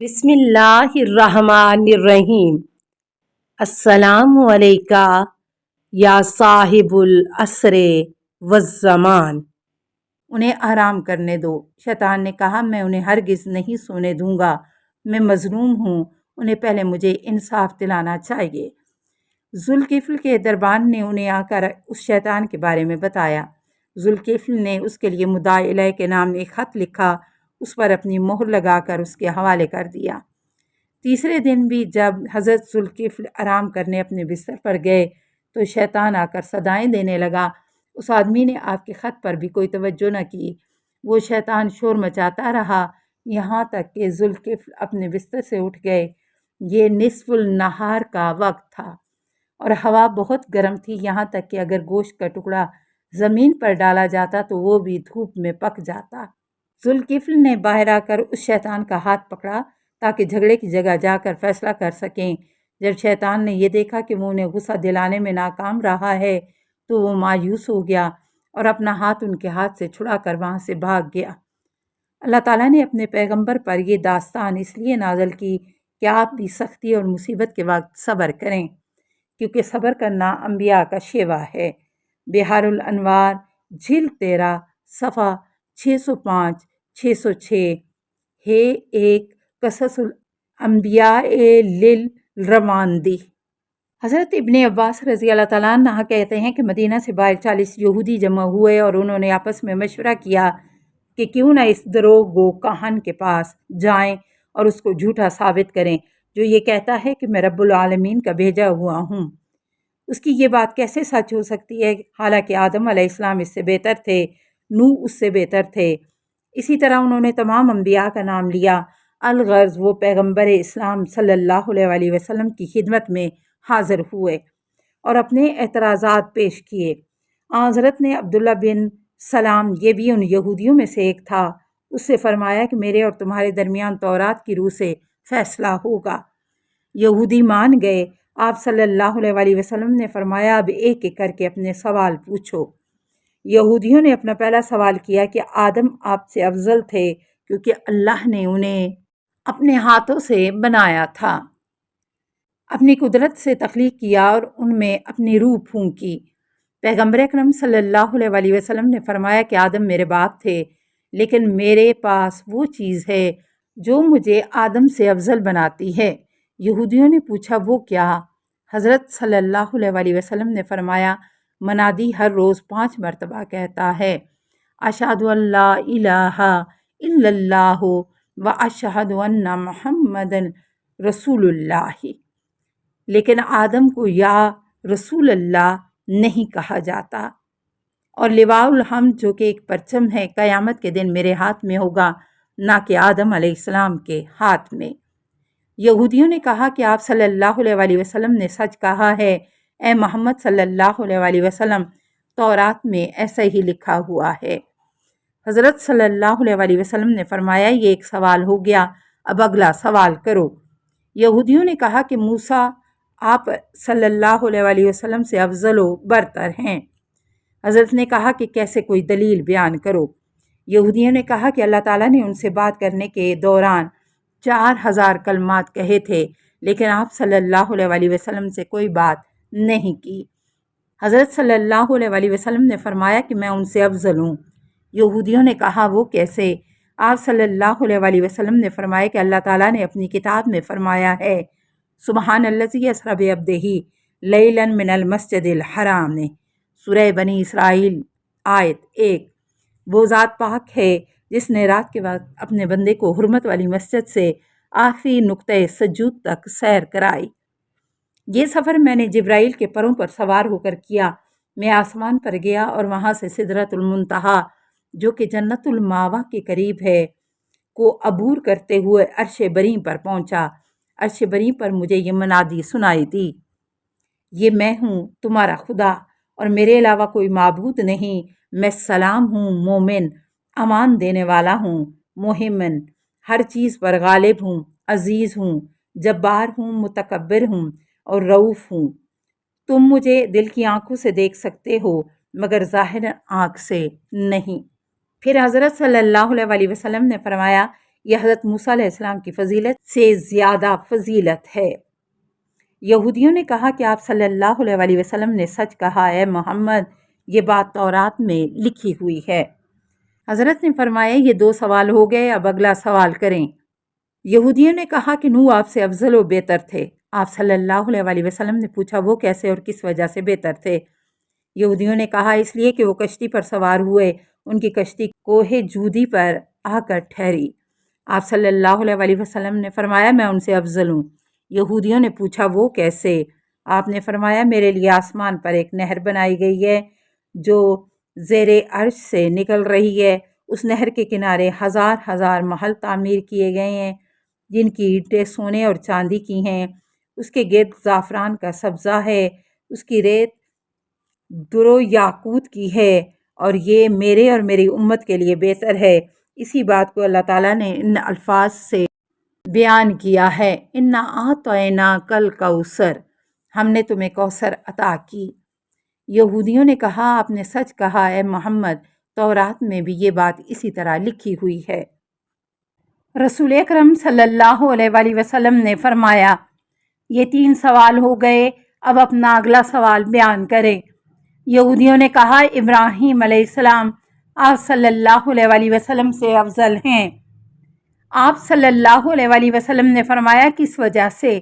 بسم اللہ الرحمن الرحیم۔ السلام علیکہ یا صاحب العصر والزمان۔ انہیں آرام کرنے دو، شیطان نے کہا میں انہیں ہرگز نہیں سونے دوں گا، میں مظلوم ہوں، انہیں پہلے مجھے انصاف دلانا چاہیے۔ ذوالکفل کے دربان نے انہیں آ کر اس شیطان کے بارے میں بتایا۔ ذوالکفل نے اس کے لیے مدعی الیہ کے نام ایک خط لکھا، اس پر اپنی مہر لگا کر اس کے حوالے کر دیا۔ تیسرے دن بھی جب حضرت ذوالکفل آرام کرنے اپنے بستر پر گئے تو شیطان آ کر صدائیں دینے لگا۔ اس آدمی نے آپ کے خط پر بھی کوئی توجہ نہ کی۔ وہ شیطان شور مچاتا رہا یہاں تک کہ ذوالکفل اپنے بستر سے اٹھ گئے۔ یہ نصف النہار کا وقت تھا اور ہوا بہت گرم تھی، یہاں تک کہ اگر گوشت کا ٹکڑا زمین پر ڈالا جاتا تو وہ بھی دھوپ میں پک جاتا۔ ذوالکفل نے باہر آ کر اس شیطان کا ہاتھ پکڑا تاکہ جھگڑے کی جگہ جا کر فیصلہ کر سکیں۔ جب شیطان نے یہ دیکھا کہ وہ انہیں غصہ دلانے میں ناکام رہا ہے تو وہ مایوس ہو گیا اور اپنا ہاتھ ان کے ہاتھ سے چھڑا کر وہاں سے بھاگ گیا۔ اللہ تعالیٰ نے اپنے پیغمبر پر یہ داستان اس لیے نازل کی کہ آپ بھی سختی اور مصیبت کے وقت صبر کریں، کیونکہ صبر کرنا انبیاء کا شیوا ہے۔ بحار الانوار جلد 13 صفحہ 605 606 ہے ایک قصص الانبیاء للرواندی۔ حضرت ابن عباس رضی اللہ تعالیٰ عنہ کہتے ہیں کہ مدینہ سے باہر 40 یہودی جمع ہوئے اور انہوں نے آپس میں مشورہ کیا کہ کیوں نہ اس دروغ گو کاہن کے پاس جائیں اور اس کو جھوٹا ثابت کریں جو یہ کہتا ہے کہ میں رب العالمین کا بھیجا ہوا ہوں۔ اس کی یہ بات کیسے سچ ہو سکتی ہے، حالانکہ آدم علیہ السلام اس سے بہتر تھے، نوح اس سے بہتر تھے۔ اسی طرح انہوں نے تمام انبیاء کا نام لیا۔ الغرض وہ پیغمبر اسلام صلی اللہ علیہ وسلم کی خدمت میں حاضر ہوئے اور اپنے اعتراضات پیش کیے۔ حضرت نے عبداللہ بن سلام، یہ بھی ان یہودیوں میں سے ایک تھا، اس سے فرمایا کہ میرے اور تمہارے درمیان تورات کی روح سے فیصلہ ہوگا۔ یہودی مان گئے۔ آپ صلی اللہ علیہ وسلم نے فرمایا اب ایک ایک کر کے اپنے سوال پوچھو۔ یہودیوں نے اپنا پہلا سوال کیا کہ آدم آپ سے افضل تھے کیونکہ اللہ نے انہیں اپنے ہاتھوں سے بنایا تھا، اپنی قدرت سے تخلیق کیا اور ان میں اپنی روح پھونکی۔ پیغمبر اکرم صلی اللہ علیہ وسلم نے فرمایا کہ آدم میرے باپ تھے، لیکن میرے پاس وہ چیز ہے جو مجھے آدم سے افضل بناتی ہے۔ یہودیوں نے پوچھا وہ کیا؟ حضرت صلی اللہ علیہ وسلم نے فرمایا منادی ہر روز 5 مرتبہ کہتا ہے اشہد ان لا الہ الا اللہ و اشہد ان محمد رسول اللہ، لیکن آدم کو یا رسول اللہ نہیں کہا جاتا۔ اور لواء الحمد جو کہ ایک پرچم ہے قیامت کے دن میرے ہاتھ میں ہوگا، نہ کہ آدم علیہ السلام کے ہاتھ میں۔ یہودیوں نے کہا کہ آپ صلی اللہ علیہ وسلم نے سچ کہا ہے، اے محمد صلی اللہ علیہ وسلم، تورات میں ایسا ہی لکھا ہوا ہے۔ حضرت صلی اللہ علیہ وسلم نے فرمایا یہ ایک سوال ہو گیا، اب اگلا سوال کرو۔ یہودیوں نے کہا کہ موسیٰ آپ صلی اللہ علیہ وسلم سے افضل و برتر ہیں۔ حضرت نے کہا کہ کیسے، کوئی دلیل بیان کرو۔ یہودیوں نے کہا کہ اللہ تعالیٰ نے ان سے بات کرنے کے دوران 4000 کلمات کہے تھے، لیکن آپ صلی اللہ علیہ وسلم سے کوئی بات نہیں کی۔ حضرت صلی اللہ علیہ وسلم نے فرمایا کہ میں ان سے افضل ہوں۔ یہودیوں نے کہا وہ کیسے؟ آپ صلی اللہ علیہ وسلم نے فرمایا کہ اللہ تعالیٰ نے اپنی کتاب میں فرمایا ہے سبحان الذی اسری بعبدہ لیلا من المسجد الحرام، سورہ بنی اسرائیل آیت 1۔ وہ ذات پاک ہے جس نے رات کے وقت اپنے بندے کو حرمت والی مسجد سے آخری نقطۂ سجود تک سیر کرائی۔ یہ سفر میں نے جبرائیل کے پروں پر سوار ہو کر کیا۔ میں آسمان پر گیا اور وہاں سے سدرۃ المنتہا جو کہ جنت الماوا کے قریب ہے کو عبور کرتے ہوئے عرش بری پر پہنچا۔ عرش بری پر مجھے یہ منادی سنائی دی، یہ میں ہوں تمہارا خدا اور میرے علاوہ کوئی معبود نہیں، میں سلام ہوں، مومن، امان دینے والا ہوں، مہمن، ہر چیز پر غالب ہوں، عزیز ہوں، جبار ہوں، متکبر ہوں اور رؤوف ہوں۔ تم مجھے دل کی آنکھوں سے دیکھ سکتے ہو مگر ظاہر آنکھ سے نہیں۔ پھر حضرت صلی اللہ علیہ وسلم نے فرمایا یہ حضرت موسیٰ علیہ السلام کی فضیلت سے زیادہ فضیلت ہے۔ یہودیوں نے کہا کہ آپ صلی اللہ علیہ وسلم نے سچ کہا، اے محمد یہ بات تورات میں لکھی ہوئی ہے۔ حضرت نے فرمایا یہ 2 سوال ہو گئے، اب اگلا سوال کریں۔ یہودیوں نے کہا کہ نوح آپ سے افضل و بہتر تھے۔ آپ صلی اللہ علیہ وسلم نے پوچھا وہ کیسے اور کس وجہ سے بہتر تھے؟ یہودیوں نے کہا اس لیے کہ وہ کشتی پر سوار ہوئے، ان کی کشتی کوہ جودی پر آ کر ٹھہری۔ آپ صلی اللہ علیہ وسلم نے فرمایا میں ان سے افضل ہوں۔ یہودیوں نے پوچھا وہ کیسے؟ آپ نے فرمایا میرے لیے آسمان پر ایک نہر بنائی گئی ہے جو زیر عرش سے نکل رہی ہے۔ اس نہر کے کنارے 1000 محل تعمیر کیے گئے ہیں جن کی اینٹیں سونے اور چاندی کی ہیں۔ اس کے گرد زعفران کا سبزہ ہے، اس کی ریت در و یاقوت کی ہے، اور یہ میرے اور میری امت کے لیے بہتر ہے۔ اسی بات کو اللہ تعالیٰ نے ان الفاظ سے بیان کیا ہے، اِنَّا أَعْطَيْنَاكَ الْكَوْثَرَ، ہم نے تمہیں کوثر عطا کی۔ یہودیوں نے کہا آپ نے سچ کہا اے محمد، تورات میں بھی یہ بات اسی طرح لکھی ہوئی ہے۔ رسول اکرم صلی اللہ علیہ وسلم نے فرمایا یہ 3 سوال ہو گئے، اب اپنا اگلا سوال بیان کریں۔ یہودیوں نے کہا ابراہیم علیہ السلام آپ صلی اللہ علیہ وسلم سے افضل ہیں۔ آپ صلی اللہ علیہ وسلم نے فرمایا کس وجہ سے؟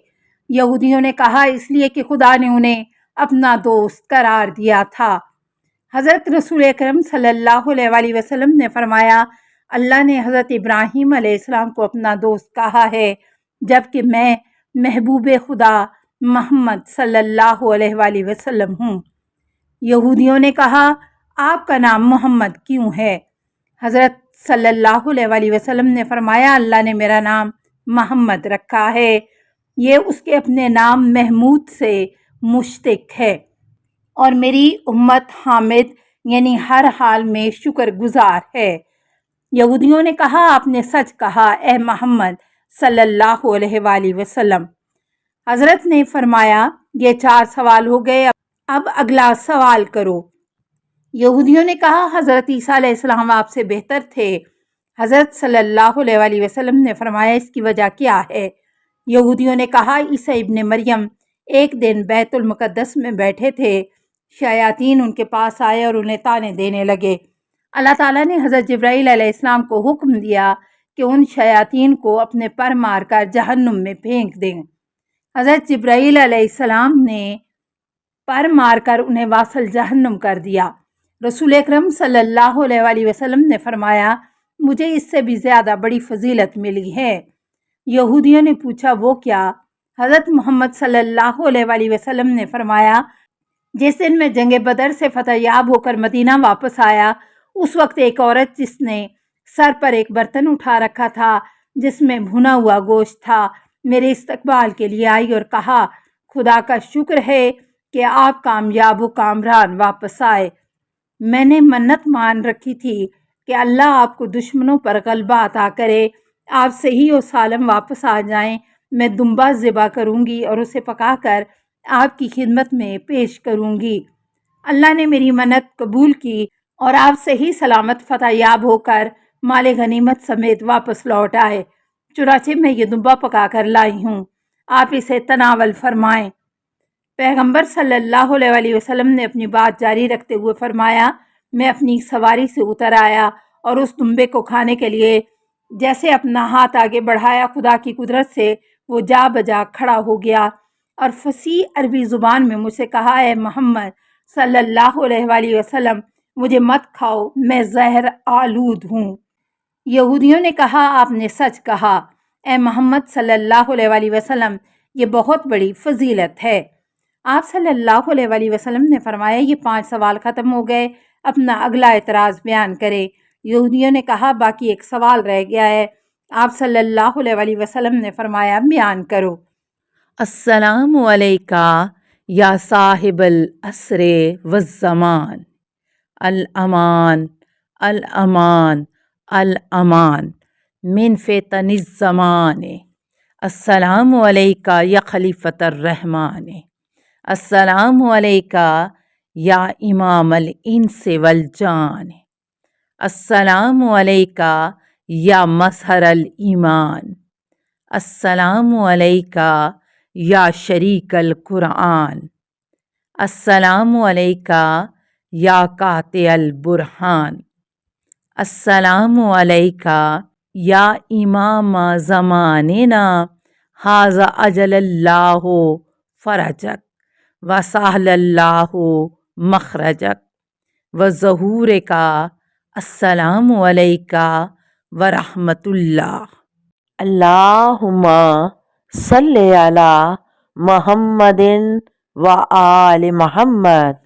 یہودیوں نے کہا اس لیے کہ خدا نے انہیں اپنا دوست قرار دیا تھا۔ حضرت رسول اکرم صلی اللہ علیہ وسلم نے فرمایا اللہ نے حضرت ابراہیم علیہ السلام کو اپنا دوست کہا ہے، جبکہ میں محبوب خدا محمد صلی اللہ علیہ وسلم ہوں۔ یہودیوں نے کہا آپ کا نام محمد کیوں ہے؟ حضرت صلی اللہ علیہ وسلم نے فرمایا اللہ نے میرا نام محمد رکھا ہے، یہ اس کے اپنے نام محمود سے مشتق ہے، اور میری امت حامد یعنی ہر حال میں شکر گزار ہے۔ یہودیوں نے کہا آپ نے سچ کہا اے محمد صلی اللہ علیہ وسلم۔ حضرت نے فرمایا یہ 4 سوال ہو گئے، اب اگلا سوال کرو۔ یہودیوں نے کہا حضرت عیسیٰ علیہ السلام آپ سے بہتر تھے۔ حضرت صلی اللہ علیہ وسلم نے فرمایا اس کی وجہ کیا ہے؟ یہودیوں نے کہا عیسیٰ ابن مریم ایک دن بیت المقدس میں بیٹھے تھے، شیاطین ان کے پاس آئے اور انہیں طعنے دینے لگے۔ اللہ تعالیٰ نے حضرت جبرائیل علیہ السلام کو حکم دیا کہ ان شیاطین کو اپنے پر مار کر جہنم میں پھینک دیں۔ حضرت جبرائیل علیہ السلام نے پر مار کر انہیں واصل جہنم کر دیا۔ رسول اکرم صلی اللہ علیہ وسلم نے فرمایا مجھے اس سے بھی زیادہ بڑی فضیلت ملی ہے۔ یہودیوں نے پوچھا وہ کیا؟ حضرت محمد صلی اللہ علیہ وسلم نے فرمایا جس دن میں جنگ بدر سے فتح یاب ہو کر مدینہ واپس آیا، اس وقت ایک عورت جس نے سر پر ایک برتن اٹھا رکھا تھا جس میں بھنا ہوا گوشت تھا، میرے استقبال کے لیے آئی اور کہا خدا کا شکر ہے کہ آپ کامیاب و کامران واپس آئے۔ میں نے منت مان رکھی تھی کہ اللہ آپ کو دشمنوں پر غلبہ عطا کرے، آپ صحیح و سالم واپس آ جائیں، میں دمبا ذبح کروں گی اور اسے پکا کر آپ کی خدمت میں پیش کروں گی۔ اللہ نے میری منت قبول کی اور آپ صحیح سلامت فتح یاب ہو کر مال غنیمت سمیت واپس لوٹ آئے، چنانچہ میں یہ دمبا پکا کر لائی ہوں، آپ اسے تناول فرمائیں۔ پیغمبر صلی اللہ علیہ وسلم نے اپنی بات جاری رکھتے ہوئے فرمایا میں اپنی سواری سے اتر آیا اور اس دمبے کو کھانے کے لیے جیسے اپنا ہاتھ آگے بڑھایا، خدا کی قدرت سے وہ جا بجا کھڑا ہو گیا اور فصیح عربی زبان میں مجھ سے کہا اے محمد صلی اللہ علیہ وسلم مجھے مت کھاؤ، میں زہر آلود ہوں۔ یہودیوں نے کہا آپ نے سچ کہا اے محمد صلی اللہ علیہ وسلم، یہ بہت بڑی فضیلت ہے۔ آپ صلی اللہ علیہ وسلم نے فرمایا یہ 5 سوال ختم ہو گئے، اپنا اگلا اعتراض بیان کریں۔ یہودیوں نے کہا باقی ایک سوال رہ گیا ہے۔ آپ صلی اللہ علیہ وسلم نے فرمایا بیان کرو۔ السلام علیکہ یا صاحب العصر والزمان، الامان الامان الامان من فتن الزمان، السلام علیکہ یا خلیفۃ الرحمن، السلام علیکہ یا امام الانس والجان، السلام علیکہ یا مظہر الایمان، السلام علیکہ یا شریک القرآن، السلام علیکہ یا قاطع البرہان، السلام علیکہ یا امام زماننا، ھذا اجل اللہ فرجک وسہل اللہ مخرجک وظہورک، السلام علیکہ ورحمۃ اللہ۔ اللہم صلی علی محمد و آل محمد۔